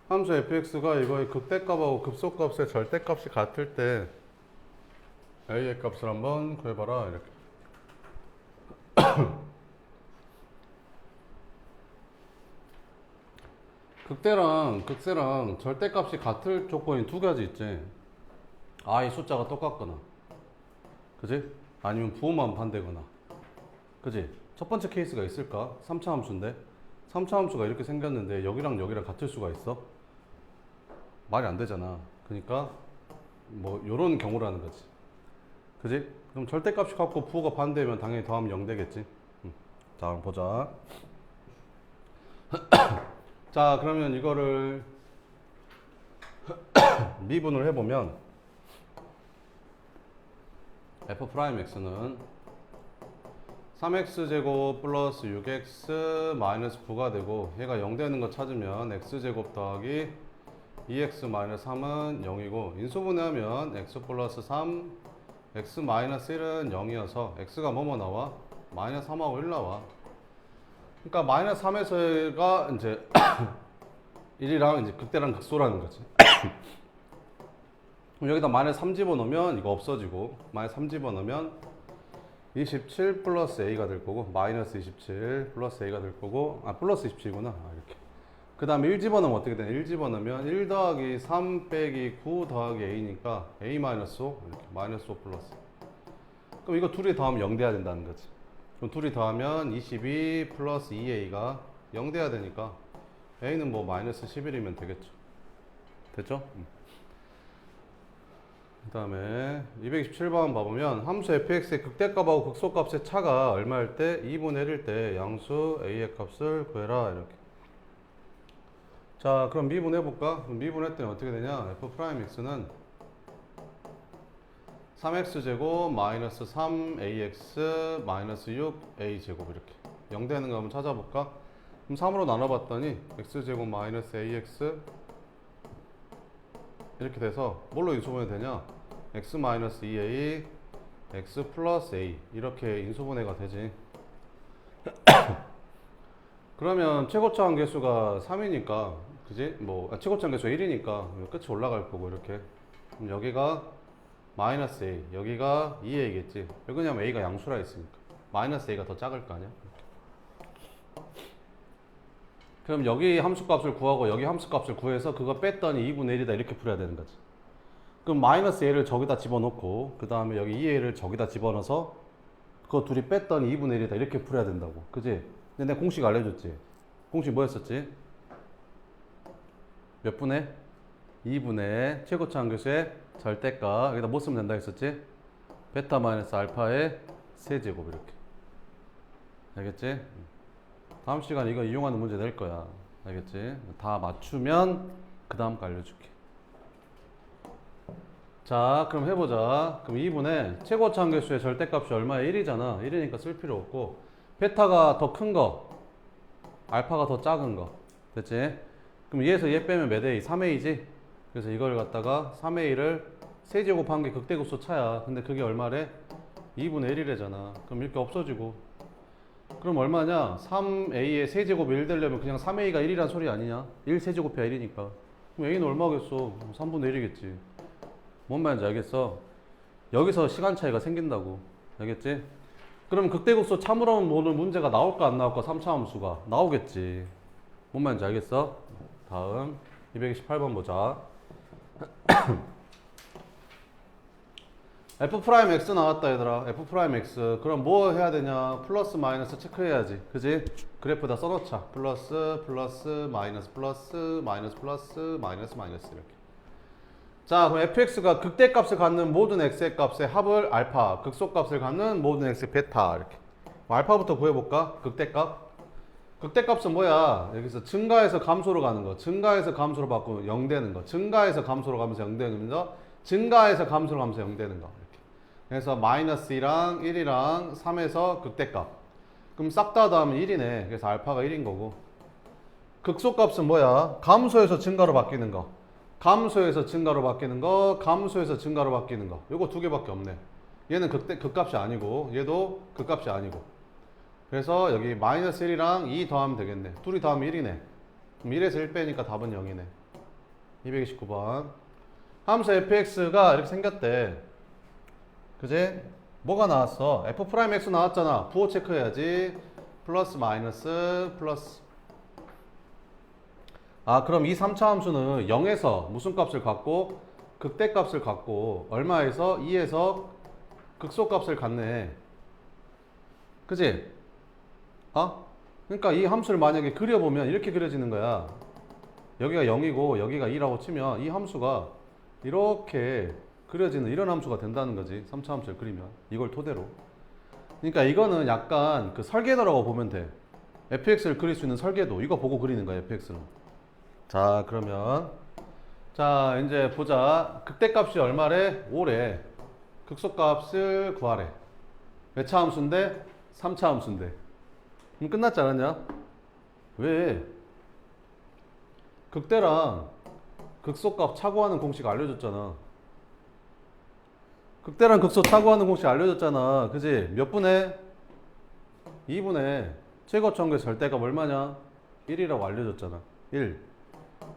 함수 fx가 이거의 극대값하고 급소값의 절대값이 같을 때 a의 값을 한번 구해봐라 이렇게. 극대랑 극세랑 절대값이 같을 조건이 두 가지 있지. i 숫자가 똑같거나, 그지? 아니면 부호만 반대거나, 그지? 첫 번째 케이스가 있을까? 3차 함수인데 3차 함수가 이렇게 생겼는데 여기랑 여기랑 같을 수가 있어? 말이 안 되잖아. 그러니까 뭐 요런 경우라는 거지, 그지? 그럼 절대값이 같고 부호가 반대면 당연히 더하면 0 되겠지. 자, 한번 보자. 자, 그러면 이거를 미분을 해보면 f'x는 3x제곱 플러스 6x 마이너스 9가 되고, 얘가 0 되는 거 찾으면 x제곱 더하기 2x 마이너스 3은 0이고, 인수분해하면 x 플러스 3, x 마이너스 1은 0이어서 x가 뭐뭐 나와? 마이너스 3하고 1 나와. 그러니까 마이너스 3에서가 이제 1이랑 이제 극대랑 극소라는 거지. 그럼 여기다 마이너스 3 집어넣으면 이거 없어지고, 마이너스 3 집어넣으면 27 플러스 a가 될 거고, 마이너스 27 플러스 a가 될 거고, 플러스 27이구나. 이렇게. 그 다음에 1 집어넣으면 어떻게 되냐? 1 집어넣으면 1 더하기 3 빼기 9 더하기 a니까 a 마이너스 5, 이렇게 마이너스 5 플러스. 그럼 이거 둘이 더하면 0 돼야 된다는 거지. 그럼 둘이 더하면 22 플러스 2a가 0 돼야 되니까 a는 뭐 마이너스 11이면 되겠죠. 됐죠? 그 다음에 227번 봐보면 함수 fx의 극대값하고 극소값의 차가 얼마일 때? 2분의 1일 때 양수 a의 값을 구해라 이렇게. 자, 그럼 미분해볼까? 그럼 미분했더니 어떻게 되냐? f'x는 3x제곱 마이너스 3ax 마이너스 6a제곱 이렇게 0 되는 거 한번 찾아볼까? 그럼 3으로 나눠봤더니 x제곱 마이너스 ax 이렇게 돼서 뭘로 인수분해 되냐? x 마이너스 2a x 플러스 a 이렇게 인수분해가 되지. 그러면 최고차 한계수가 3이니까, 그지? 뭐 최고차 한계수가 1이니까 끝이 올라갈 거고 이렇게. 그럼 여기가 마이너스 a, 여기가 2a겠지. 왜냐면 a가 양수라 했으니까 마이너스 a가 더 작을 거 아니야. 그럼 여기 함수값을 구하고 여기 함수값을 구해서 그거 뺐더니 2분의 1이다 이렇게 풀어야 되는 거지. 그럼 마이너스 a를 저기다 집어넣고 그 다음에 여기 2a를 저기다 집어넣어서 그거 둘이 뺐더니 2분의 1이다 이렇게 풀어야 된다고, 그지? 근데 내가 공식 알려줬지. 공식 뭐였었지? 몇 분의? 2분의 최고차 한계수의 절대값, 여기다 뭐 쓰면 된다 했었지? 베타 마이너스 알파의 세제곱 이렇게. 알겠지? 다음 시간에 이거 이용하는 문제 낼 거야. 알겠지? 다 맞추면 그 다음 거 알려줄게. 자, 그럼 해보자. 그럼 2분의 최고차 한계수의 절대값이 얼마야? 1이잖아. 1이니까 쓸 필요 없고, 베타가 더 큰 거, 알파가 더 작은 거. 됐지? 그럼 얘에서 얘 빼면 몇 a? 3a지? 그래서 이걸 갖다가 3a를 세제곱한 게 극대급수 차야. 근데 그게 얼마래? 2분의 1이래잖아. 그럼 이렇게 없어지고. 그럼 얼마냐? 3a의 세제곱이 1 되려면 그냥 3a가 1이란 소리 아니냐? 1 세제곱이야 1이니까. 그럼 a는 얼마겠어? 3분의 1이겠지. 뭔 말인지 알겠어? 여기서 시간 차이가 생긴다고. 알겠지? 그럼 극대급수 참으로 오늘 문제가 나올까 안 나올까? 3차 함수가 나오겠지. 뭔 말인지 알겠어? 다음 228번 보자. f'x 나왔다 얘들아. f'x 그럼 뭐 해야 되냐? 플러스 마이너스 체크해야지, 그지? 그래프에다 써놓자. 플러스 플러스 마이너스 플러스 마이너스 플러스 마이너스 마이너스 이렇게. 자, 그럼 fx가 극대값을 갖는 모든 x의 값의 합을 알파, 극소값을 갖는 모든 x의 베타 이렇게. 알파부터 구해볼까? 극대값. 극대값은 뭐야? 여기서 증가해서 감소로 가는 거, 증가해서 감소로 바꾸면 0 되는 거, 증가해서 감소로 가면서 0 되는 거, 증가해서 감소로 가면서 0 되는 거 이렇게. 그래서 마이너스 2랑 1이랑 3에서 극대값. 그럼 싹 다 더하면 1이네. 그래서 알파가 1인 거고. 극소값은 뭐야? 감소해서 증가로 바뀌는 거, 감소해서 증가로 바뀌는 거, 감소해서 증가로 바뀌는 거. 요거 두 개밖에 없네. 얘는 극값이 아니고 얘도 극값이 아니고. 그래서 여기 마이너스 1이랑 2 더하면 되겠네. 둘이 더하면 1이네. 그럼 1에서 1 빼니까 답은 0이네. 229번. 함수 fx가 이렇게 생겼대. 그지? 뭐가 나왔어? f'x 나왔잖아. 부호 체크해야지. 플러스 마이너스 플러스. 아, 그럼 이 3차 함수는 0에서 무슨 값을 갖고 극대값을 갖고 얼마에서 2에서 극소값을 갖네. 그지? 어? 그러니까 이 함수를 만약에 그려보면 이렇게 그려지는 거야. 여기가 0이고 여기가 2라고 치면 이 함수가 이렇게 그려지는 이런 함수가 된다는 거지. 3차 함수를 그리면 이걸 토대로. 그러니까 이거는 약간 그 설계도라고 보면 돼. fx를 그릴 수 있는 설계도. 이거 보고 그리는 거야, fx는. 자, 그러면 자, 이제 보자. 극대값이 얼마래? 5래. 극소값을 구하래. 몇 차 함수인데? 3차 함수인데. 그럼 끝났지 않았냐? 왜? 극대랑 극소값 차구하는 공식 알려줬잖아. 극대랑 극소 차구하는 공식 알려줬잖아. 그지? 몇 분의? 2분의 최고점의 절대값 얼마냐? 1이라고 알려줬잖아. 1.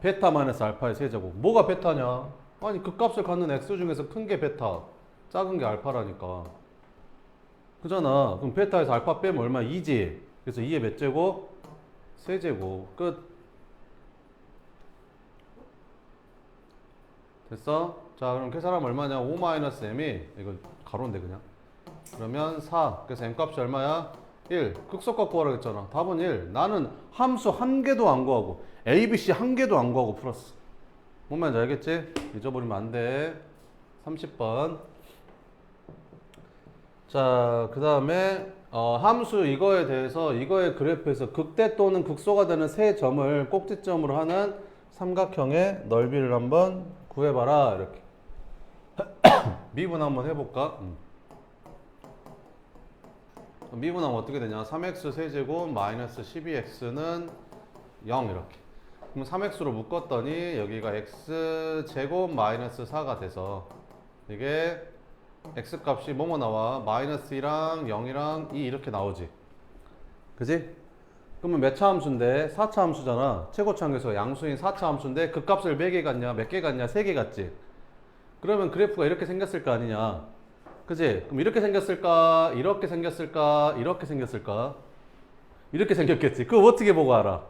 베타 마이너스 알파의 세제곱. 뭐가 베타냐? 아니 그 값을 갖는 x 중에서 큰 게 베타, 작은 게 알파라니까. 그잖아. 그럼 베타에서 알파 빼면 얼마? 2지. 그래서 2의 몇 제곱? 세제곱. 끝. 됐어? 자, 그럼 계산하면 얼마냐? 5 마이너스 m이 이거 가로인데 그냥. 그러면 4. 그래서 m 값이 얼마야? 1. 극소값 구하라고 했잖아. 답은 1. 나는 함수 한 개도 안 구하고 a, b, c 한 개도 안 구하고 풀었어. 뭔 말인지 알겠지? 잊어버리면 안 돼. 30번. 자, 그 다음에 함수 이거에 대해서 이거의 그래프에서 극대 또는 극소가 되는 세 점을 꼭지점으로 하는 삼각형의 넓이를 한번 구해봐라. 이렇게. 미분 한번 해볼까? 미분하면 어떻게 되냐? 3x 세제곱 마이너스 12x는 0 이렇게. 그럼 3x로 묶었더니 여기가 x 제곱 마이너스 4가 돼서 이게 x 값이 뭐뭐 나와? 마이너스 2랑 0이랑 2 이렇게 나오지. 그지? 그러면 몇 차 함수인데? 4차 함수잖아. 최고차항에서 양수인 4차 함수인데 그 값을 몇 개 갖냐? 몇 개 갖냐? 3개 갖지. 그러면 그래프가 이렇게 생겼을 거 아니냐? 그지? 그럼 이렇게 생겼을까? 이렇게 생겼을까? 이렇게 생겼을까? 이렇게 생겼겠지. 그거 어떻게 보고 알아?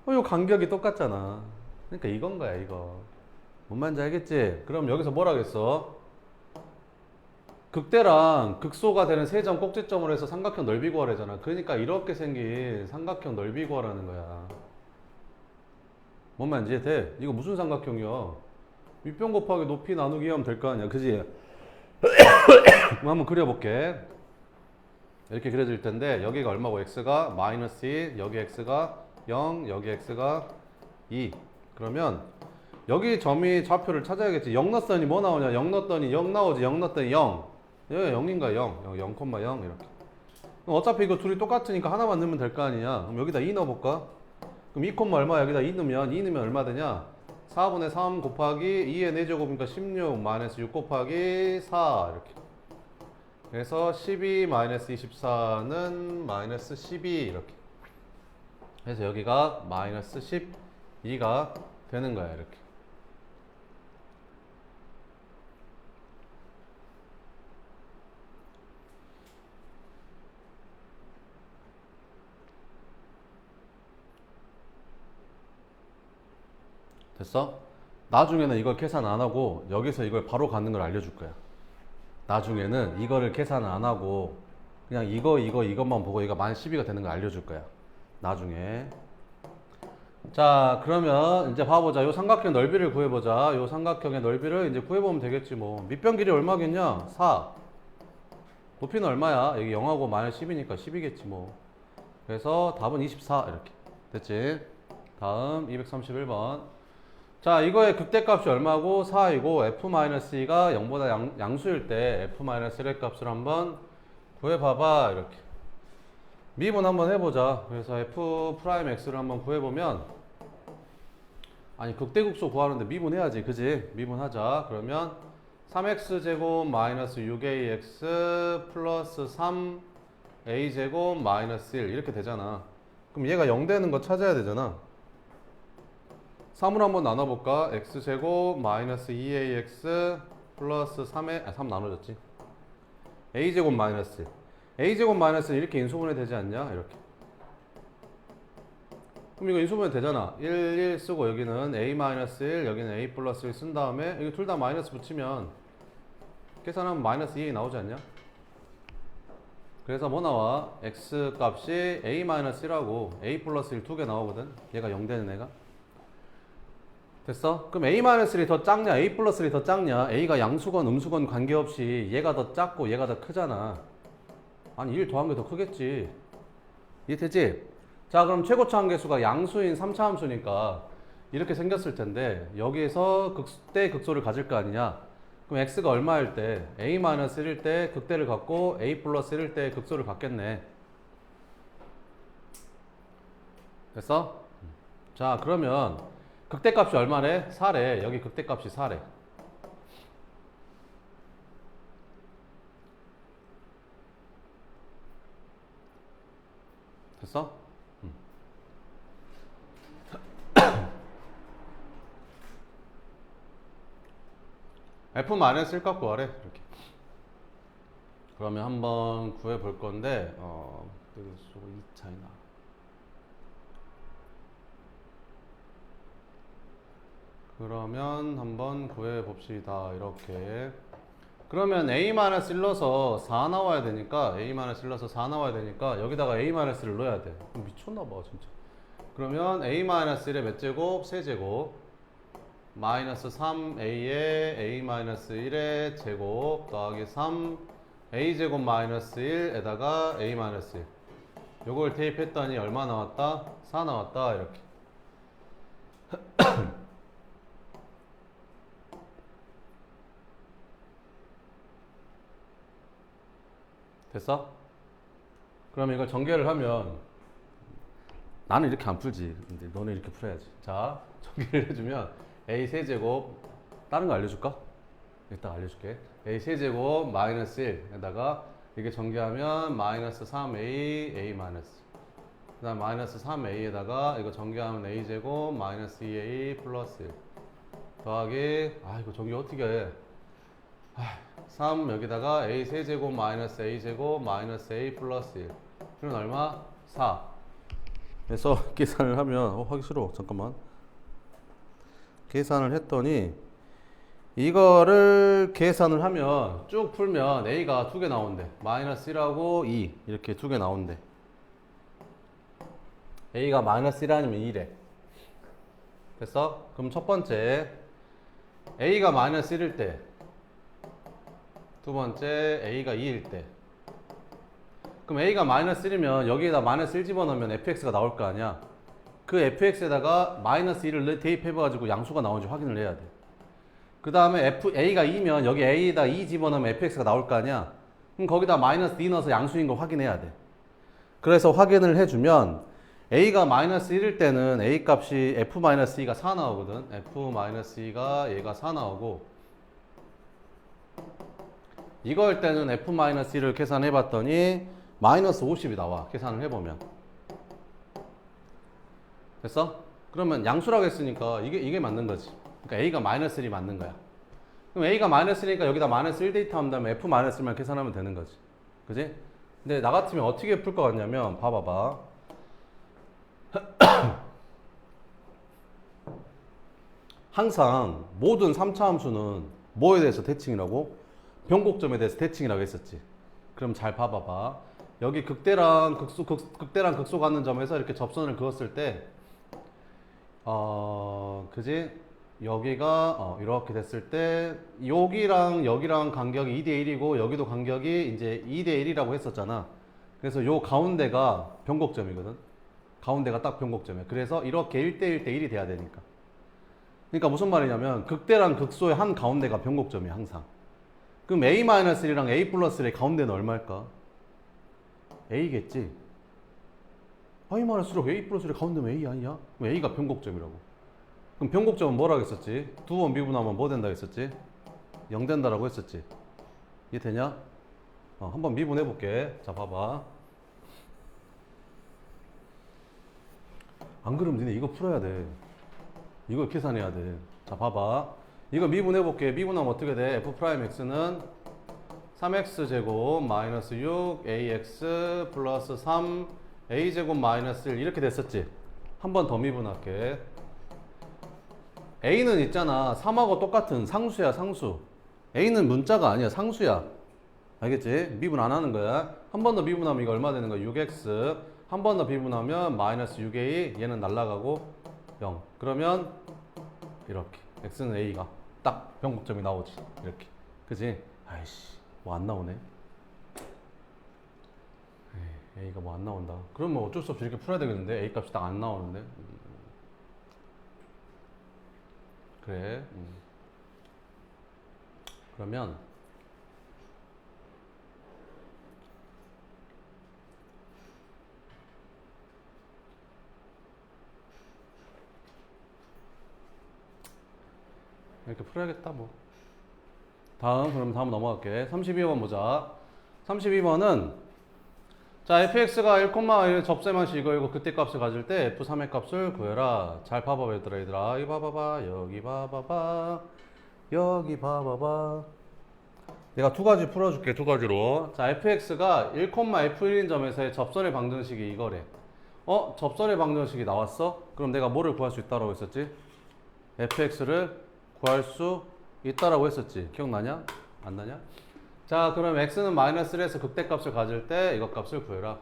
요 간격이 똑같잖아. 그러니까 이건 거야, 이거. 뭔 말인지 알겠지? 그럼 여기서 뭐라겠어? 극대랑 극소가 되는 세 점 꼭지점으로 해서 삼각형 넓이 구하래잖아. 그러니까 이렇게 생긴 삼각형 넓이 구하라는 거야. 뭔 말인지 이해돼? 이거 무슨 삼각형이야? 윗변 곱하기 높이 나누기 하면 될 거 아니야. 그지? 그럼 한번 그려볼게. 이렇게 그려질 텐데 여기가 얼마고? x가 마이너스 2, 여기 x가 0, 여기 x가 2. 그러면 여기 점이 좌표를 찾아야겠지. 0 넣었더니 뭐 나오냐? 0 넣었더니 0 나오지. 0 넣었더니 0. 여기 0인가 0. 0,0 이렇게. 그럼 어차피 이거 둘이 똑같으니까 하나만 넣으면 될 거 아니냐. 그럼 여기다 2 넣어볼까? 그럼 2, 얼마? 여기다 2 넣으면 2 넣으면 얼마 되냐? 4분의 3 곱하기 2의 4제곱이니까 16 마이너스 6 곱하기 4 이렇게. 그래서 12 마이너스 24는 마이너스 12 이렇게. 그래서 여기가 마이너스 12가 되는 거야 이렇게. 됐어? 나중에는 이걸 계산 안 하고 여기서 이걸 바로 가는 걸 알려줄 거야. 나중에는 이거를 계산 안 하고 그냥 이것만 보고 이거 마이너스 12가 되는 걸 알려줄 거야. 나중에. 자, 그러면 이제 봐보자. 요 삼각형 넓이를 구해보자. 요 삼각형의 넓이를 이제 구해보면 되겠지 뭐. 밑변 길이 얼마겠냐? 4. 높이는 얼마야? 여기 0하고 마이너스 10이니까 10이겠지 뭐. 그래서 답은 24 이렇게. 됐지? 다음 231번. 자, 이거의 극대값이 얼마고? 4이고 f-2가 0보다 양수일 때 f-1의 값을 한번 구해봐봐 이렇게. 미분 한번 해보자. 그래서 f'x를 한번 구해보면 아니 극대극소 구하는데 미분해야지. 그지? 미분하자. 그러면 3x제곱 마이너스 6ax 플러스 3a제곱 마이너스 1 이렇게 되잖아. 그럼 얘가 0 되는 거 찾아야 되잖아. 3으로 한번 나눠볼까? x제곱 마이너스 2ax 플러스 3에 3 나눠졌지. a제곱 마이너스 a제곱 마이너스는 이렇게 인수분해 되지 않냐? 이렇게. 그럼 이거 인수분해 되잖아. 1, 1 쓰고 여기는 a 마이너스 1, 여기는 a 플러스 1 쓴 다음에 이거 둘 다 마이너스 붙이면 계산하면 마이너스 2a 나오지 않냐? 그래서 뭐 나와? x 값이 a 마이너스 1하고 a 플러스 1 두 개 나오거든. 얘가 0 되는 애가. 됐어? 그럼 a 마이너스 1이 더 작냐? a 플러스 1이 더 작냐? a가 양수건 음수건 관계없이 얘가 더 작고 얘가 더 크잖아. 아니 1 더한 게 더 크겠지. 이해되지? 자, 그럼 최고차 함계수가 양수인 3차 함수니까 이렇게 생겼을 텐데 여기에서 극대 극소를 가질 거 아니냐? 그럼 x가 얼마일 때? a-1일 때 극대를 갖고 a 플러스 1일 때 극소를 갖겠네. 됐어? 자, 그러면 극대값이 얼마래? 4래. 여기 극대값이 4래. 됐어? f-1 값 구하래. 이렇게. 그러면 한번 구해 볼 건데, 2차이나. 그러면 한번 구해 봅시다. 이렇게. 그러면 a-1 넣어서 4 나와야 되니까, a-1 넣어서 4 나와야 되니까, 여기다가 a-를 넣어야 돼. 미쳤나봐, 진짜. 그러면 a-1의 몇 제곱? 세제곱. 마이너스 3a의 a-1의 제곱 더하기 3 a제곱 마이너스 1에다가 a-1 요걸 대입했더니 얼마 나왔다? 4 나왔다. 이렇게. 됐어? 그럼 이걸 전개를 하면 나는 이렇게 안 풀지. 근데 너는 이렇게 풀어야지. 자, 전개를 해주면 a 세제곱 다른 거 알려줄까? 이따 알려줄게. a 세제곱 마이너스 1에다가 이게 전개하면 마이너스 3a a 마이너스 그 다음 마이너스 3a에다가 이거 전개하면 a 제곱 마이너스 2a 플러스 1 더하기 이거 전개 어떻게 해? 3 여기다가 a 세제곱 마이너스 a 제곱 마이너스 a 플러스 1 그럼 얼마? 4 그래서 계산을 하면 하기 싫어. 잠깐만. 계산을 했더니 이거를 계산을 하면 쭉 풀면 a가 두 개 나온대. 마이너스 1하고 2 이렇게 두 개 나온대. a가 마이너스 1 아니면 2래. 됐어? 그럼 첫 번째 a가 마이너스 1일 때, 두 번째 a가 2일 때. 그럼 a가 마이너스 1이면 여기에다 마이너스 1 집어넣으면 fx가 나올 거 아니야. 그 fx에다가 마이너스 1을 대입해봐가지고 양수가 나오는지 확인을 해야 돼. 그 다음에 a가 2면 여기 a에다 2 집어넣으면 fx가 나올 거 아니야. 그럼 거기다 마이너스 2 넣어서 양수인 걸 확인해야 돼. 그래서 확인을 해주면 a가 마이너스 1일 때는 a 값이 f-2가 4 나오거든. f-2가 얘가 4 나오고, 이거일 때는 f-1을 계산해봤더니 마이너스 50이 나와. 계산을 해보면. 됐어? 그러면 양수라고 했으니까 이게 맞는 거지. 그러니까 a가 마이너스 1이 맞는 거야. 그럼 a가 마이너스 1이니까 여기다 마이너스 1 데이터 한 다음에 f-1만 계산하면 되는 거지. 그지? 근데 나 같으면 어떻게 풀 것 같냐면 봐봐봐. 항상 모든 3차 함수는 뭐에 대해서 대칭이라고? 변곡점에 대해서 대칭이라고 했었지. 그럼 잘 봐봐봐. 여기 극대랑 극소 갖는 점에서 이렇게 접선을 그었을 때 그지? 여기가 이렇게 됐을 때 여기랑 여기랑 간격이 2대 1이고 여기도 간격이 이제 2대 1이라고 했었잖아. 그래서 요 가운데가 변곡점이거든. 가운데가 딱 변곡점이야. 그래서 이렇게 1대 1대 1이 돼야 되니까. 그러니까 무슨 말이냐면 극대랑 극소의 한 가운데가 변곡점이야, 항상. 그럼 a-1이랑 a 플러스 1의 가운데는 얼마일까? a겠지. a-1랑 a 플러스 1의 가운데면 a 아니야? 그럼 a가 변곡점이라고. 그럼 변곡점은 뭐라고 했었지? 두 번 미분하면 뭐 된다고 했었지? 0 된다라고 했었지. 이해되냐? 한번 미분해 볼게. 자, 봐봐. 안 그러면 니네 이거 풀어야 돼. 이거 계산해야 돼. 자, 봐봐. 이거 미분해볼게. 미분하면 어떻게 돼? f 프라임 x는 3x 제곱 마이너스 6 ax 플러스 3 a 제곱 마이너스 1 이렇게 됐었지? 한 번 더 미분할게. a는 있잖아. 3하고 똑같은 상수야, 상수. a는 문자가 아니야, 상수야. 알겠지? 미분 안 하는 거야. 한 번 더 미분하면 이거 얼마 되는 거야? 6x. 한 번 더 미분하면 마이너스 6a. 얘는 날라가고 0. 그러면 이렇게. x는 a가 딱 변곡점이 나오지. 이렇게. 그지? 아이씨, 뭐 안 나오네. a가 뭐 안 나온다. 그러면 어쩔 수 없이 이렇게 풀어야 되겠는데? a 값이 딱 안 나오는데? 그래. 그러면 이렇게 풀어야겠다 뭐. 그럼 다음 넘어갈게. 32번 보자. 32번은 자 fx가 1,1 접셈한식 이거 그때 값을 가질 때 f3의 값을 구해라. 잘 봐봐 얘들아. 이 봐봐봐. 여기 봐봐봐. 여기 봐봐봐. 내가 두 가지 풀어줄게. 두 가지로. 자 fx가 1,f1인 점에서의 접선의 방정식이 이거래. 접선의 방정식이 나왔어? 그럼 내가 뭐를 구할 수 있다라고 했었지? fx를 구할 수 있다라고 했었지. 기억나냐? 안 나냐? 자 그럼 x는 마이너스 1에서 극대값을 가질 때 이것 값을 구해라.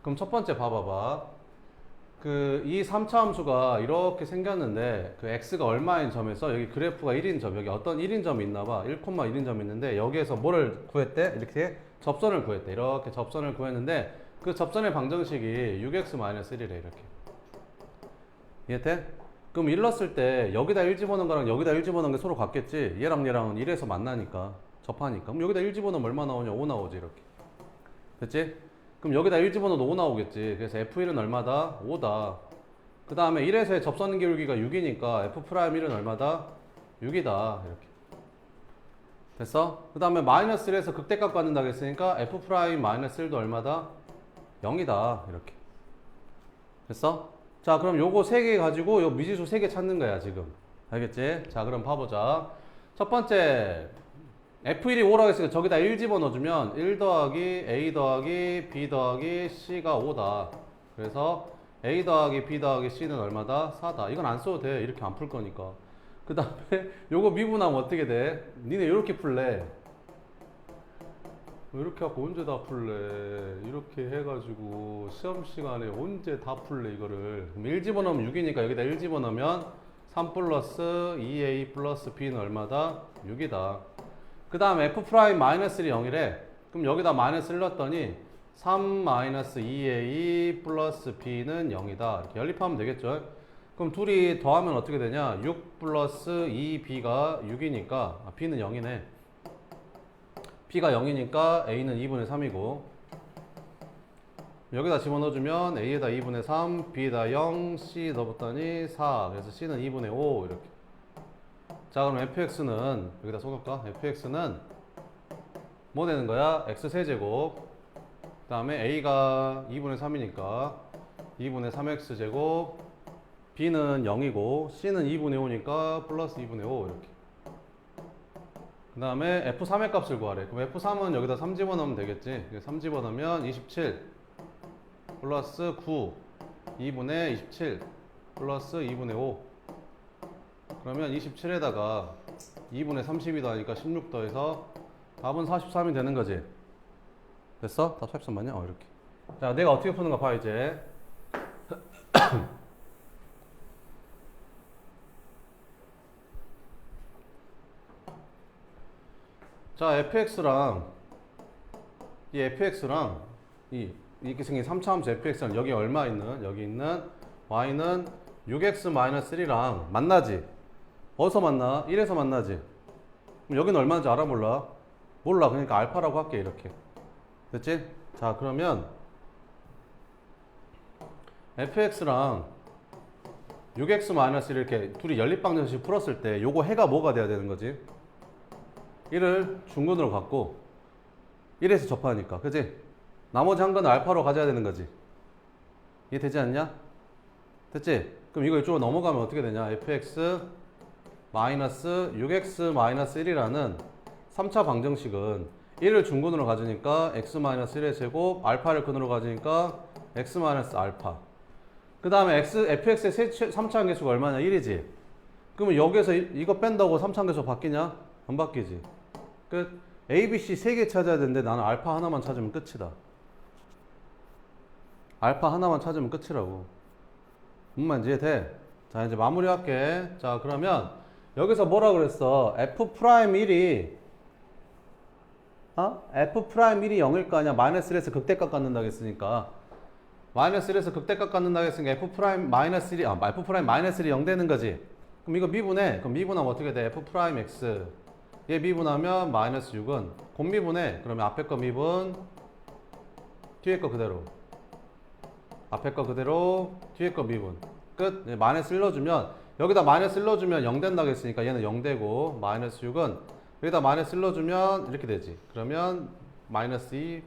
그럼 첫 번째 봐봐봐. 이 3차 함수가 이렇게 생겼는데 그 x가 얼마인 점에서 여기 그래프가 1인 점, 여기 어떤 1인 점이 있나봐. 1,1인 점이 있는데 여기에서 뭐를 구했대? 이렇게 접선을 구했대. 이렇게 접선을 구했는데 그 접선의 방정식이 6x-1이래. 이렇게. 이해돼? 그럼 1 넣었을 때 여기다 1 집어넣은 거랑 여기다 1 집어넣은 게 서로 같겠지? 얘랑 얘랑은 1에서 만나니까 접하니까. 그럼 여기다 1 집어넣으면 얼마 나오냐? 5 나오지 이렇게. 됐지? 그럼 여기다 1 집어넣어도 5 나오겠지. 그래서 f1은 얼마다? 5다. 그 다음에 1에서의 접선 기울기가 6이니까 f'1은 얼마다? 6이다. 이렇게. 됐어? 그 다음에 마이너스 1에서 극대값 갖는다고 했으니까 f'-1도 얼마다? 0이다. 이렇게. 됐어? 자 그럼 요거 3개 가지고 요 미지수 3개 찾는 거야 지금. 알겠지? 자 그럼 봐보자. 첫 번째 f1이 5라고 했으니까 저기다 1 집어넣어주면 1 더하기 a 더하기 b 더하기 c가 5다. 그래서 a 더하기 b 더하기 c는 얼마다? 4다. 이건 안 써도 돼. 이렇게 안 풀 거니까. 그 다음에 요거 미분하면 어떻게 돼? 니네 이렇게 풀래. 이렇게 갖고 언제 다 풀래? 이렇게 해가지고 시험 시간에 언제 다 풀래 이거를. 그럼 1 집어넣으면 6이니까 여기다 1 집어넣으면 3 플러스 2a 플러스 b는 얼마다? 6이다. 그 다음 f'-1이 0이래. 그럼 여기다 마이너스 1 넣었더니 3 마이너스 2a 플러스 b는 0이다. 이렇게 연립하면 되겠죠. 그럼 둘이 더하면 어떻게 되냐? 6 플러스 2b가 6이니까 b는 0이네. b가 0이니까 a는 2분의 3이고 여기다 집어넣어주면 a에다 2분의 3, b에다 0, c 넣어봤더니 4. 그래서 c는 2분의 5 이렇게. 자 그럼 fx는 여기다 써놓을까? fx는 뭐 되는 거야? x 세제곱 그 다음에 a가 2분의 3이니까 2분의 3x 제곱 b는 0이고 c는 2분의 5니까 플러스 2분의 5 이렇게. 그 다음에 f3의 값을 구하래. 그럼 f3은 여기다 3 집어넣으면 되겠지. 3 집어넣으면 27 플러스 9 2분의 27 플러스 2분의 5 그러면 27에다가 2분의 30이 더하니까 16 더해서 답은 43이 되는 거지. 됐어? 답 43 맞냐? 이렇게. 자 내가 어떻게 푸는가 봐 이제. 자 fx랑 이 fx랑 이렇게 생긴 3차 함수 fx랑 여기 얼마 있는? 여기 있는 y는 6x-3랑 만나지? 어디서 만나? 1에서 만나지? 그럼 여기는 얼마인지 알아 몰라? 몰라. 그러니까 알파라고 할게 이렇게. 됐지? 자 그러면 fx랑 6x-1 이렇게 둘이 연립방정식 풀었을 때 요거 해가 뭐가 돼야 되는 거지? 1을 중근으로 갖고 1에서 접하니까 그지? 나머지 한 건은 알파로 가져야 되는 거지. 이해 되지 않냐? 됐지? 그럼 이거 이쪽으로 넘어가면 어떻게 되냐? fx 마이너스 6x 마이너스 1이라는 3차 방정식은 1을 중근으로 가지니까 x 마이너스 1의 제곱, 알파를 근으로 가지니까 x 마이너스 알파. 그 다음에 fx의 3차 함계수가 얼마냐? 1이지. 그러면 여기에서 이거 뺀다고 3차 함계수 바뀌냐? 안 바뀌지. 끝. a, b, c 3개 찾아야 되는데 나는 알파 하나만 찾으면 끝이다. 알파 하나만 찾으면 끝이라고. 뭔 이해돼? 자, 이제 마무리할게. 자, 그러면 여기서 뭐라 그랬어? f'1이 f'1이 0일 거 아니야? 마이너스 1에서 극대값 갖는다고 했으니까 마이너스 1에서 극대값 갖는다고 했으니까 f' 마이너스 1이 f' 마이너스 1이 0 되는 거지. 그럼 이거 미분해. 그럼 미분하면 어떻게 돼? f'x 얘 미분하면 마이너스 6은 곧 미분해. 그러면 앞에 거 미분 뒤에 거 그대로 앞에 거 그대로 뒤에 거 미분 끝. 마이너스 1 넣어주면 여기다 마이너스 1 넣어주면 0 된다고 했으니까 얘는 0 되고 마이너스 6은 여기다 마이너스 1 넣어주면 이렇게 되지. 그러면 마이너스 2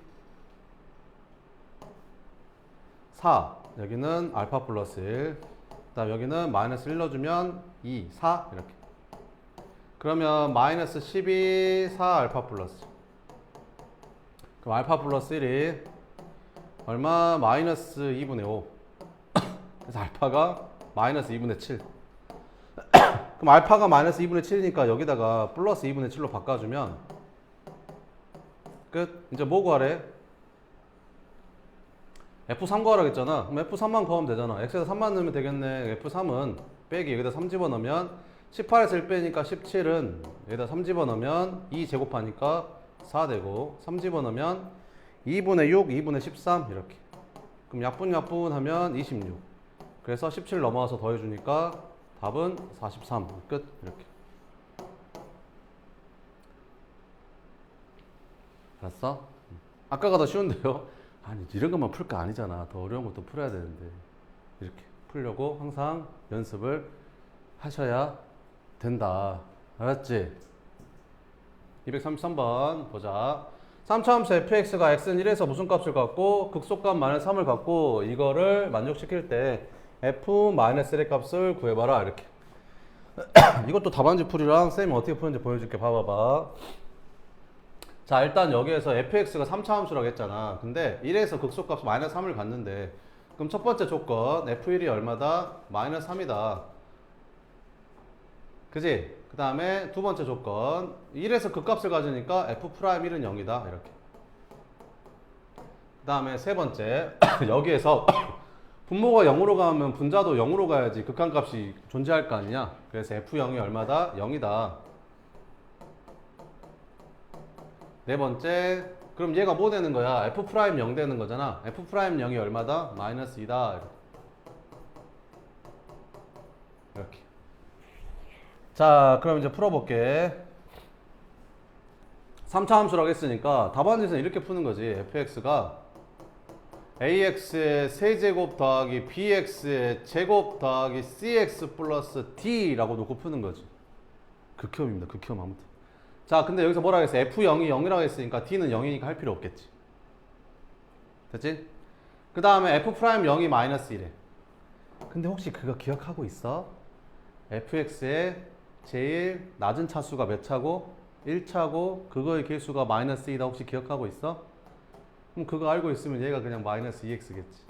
4 여기는 알파 플러스 1 그다음 여기는 마이너스 1 넣어주면 2 4 이렇게. 그러면 마이너스 12 4 알파 플러스 그럼 알파 플러스 1이 얼마? 마이너스 2분의 5 그래서 알파가 마이너스 2분의 7 그럼 알파가 마이너스 2분의 7이니까 여기다가 플러스 2분의 7로 바꿔주면 끝. 이제 뭐 구하래? F3 구하라고 했잖아. 그럼 F3만 구하면 되잖아. X에서 3만 넣으면 되겠네. F3은 빼기 여기다 3 집어넣으면 18에서 1 빼니까 17은 여기다 3 집어넣으면 2 제곱하니까 4 되고 3 집어넣으면 2분의 6, 2분의 13 이렇게. 그럼 약분 하면 26. 그래서 17 넘어와서 더해주니까 답은 43. 끝. 이렇게. 알았어? 아까가 더 쉬운데요? 아니 이런 것만 풀 거 아니잖아. 더 어려운 것도 풀어야 되는데. 이렇게 풀려고 항상 연습을 하셔야 된다. 알았지? 233번 보자. 3차함수 fx가 x는 1에서 무슨 값을 갖고 극소값 마이너스 3을 갖고 이거를 만족시킬 때 f-1의 값을 구해봐라. 이렇게. 이것도 답안지 풀이랑 쌤이 어떻게 푸는지 보여줄게. 봐봐봐. 자, 일단 여기에서 fx가 3차 함수라고 했잖아. 근데 1에서 극소값 마이너스 3을 갖는데 그럼 첫 번째 조건 f1이 얼마다? 마이너스 3이다. 그지? 그 다음에 두 번째 조건 1에서 극값을 가지니까 f'1은 0이다. 이렇게. 그 다음에 세 번째 여기에서 분모가 0으로 가면 분자도 0으로 가야지 극한값이 존재할 거 아니냐. 그래서 f0이 얼마다? 0이다. 네 번째, 그럼 얘가 뭐 되는 거야? f'0 되는 거잖아. f'0이 얼마다? 마이너스 2다. 이렇게. 자, 그럼 이제 풀어볼게. 3차 함수라고 했으니까 답안지에서는 이렇게 푸는 거지. fx가 ax의 세제곱 더하기 bx의 제곱 더하기 cx 플러스 d라고 놓고 푸는 거지. 극혐입니다. 극혐 아무튼. 자, 근데 여기서 뭐라고 했어? f0이 0이라고 했으니까 d는 0이니까 할 필요 없겠지. 됐지? 그 다음에 f'0이 마이너스 1에. 근데 혹시 그거 기억하고 있어? fx의 제일 낮은 차수가 몇 차고? 1차고 그거의 개수가 마이너스 2다. 혹시 기억하고 있어? 그럼 그거 알고 있으면 얘가 그냥 마이너스 2x겠지.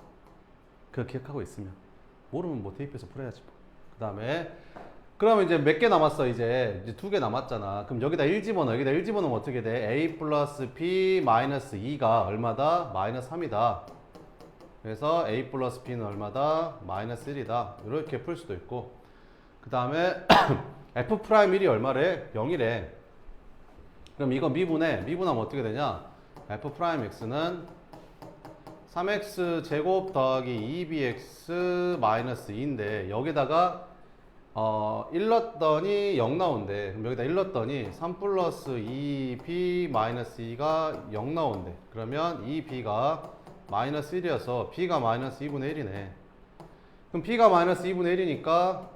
그거 기억하고 있으면. 모르면 뭐 대입해서 풀어야지 뭐. 그 다음에 그러면 이제 몇 개 남았어? 이제 2개 남았잖아. 그럼 여기다 1 집어넣어. 여기다 1 집어넣으면 어떻게 돼? a 플러스 b 마이너스 2가 얼마다? 마이너스 3이다. 그래서 a 플러스 b는 얼마다? 마이너스 1이다. 이렇게 풀 수도 있고. 그 다음에 f'1이 얼마래? 0이래. 그럼 이거 미분해. 미분하면 어떻게 되냐? f'x는 3x 제곱 더하기 2bx 마이너스 2인데 여기다가 1 넣었더니 0 나온대. 그럼 여기다 1 넣었더니 3 플러스 2b 마이너스 2가 0 나온대. 그러면 2b가 마이너스 1이어서 b가 마이너스 2분의 1이네. 그럼 b가 마이너스 2분의 1이니까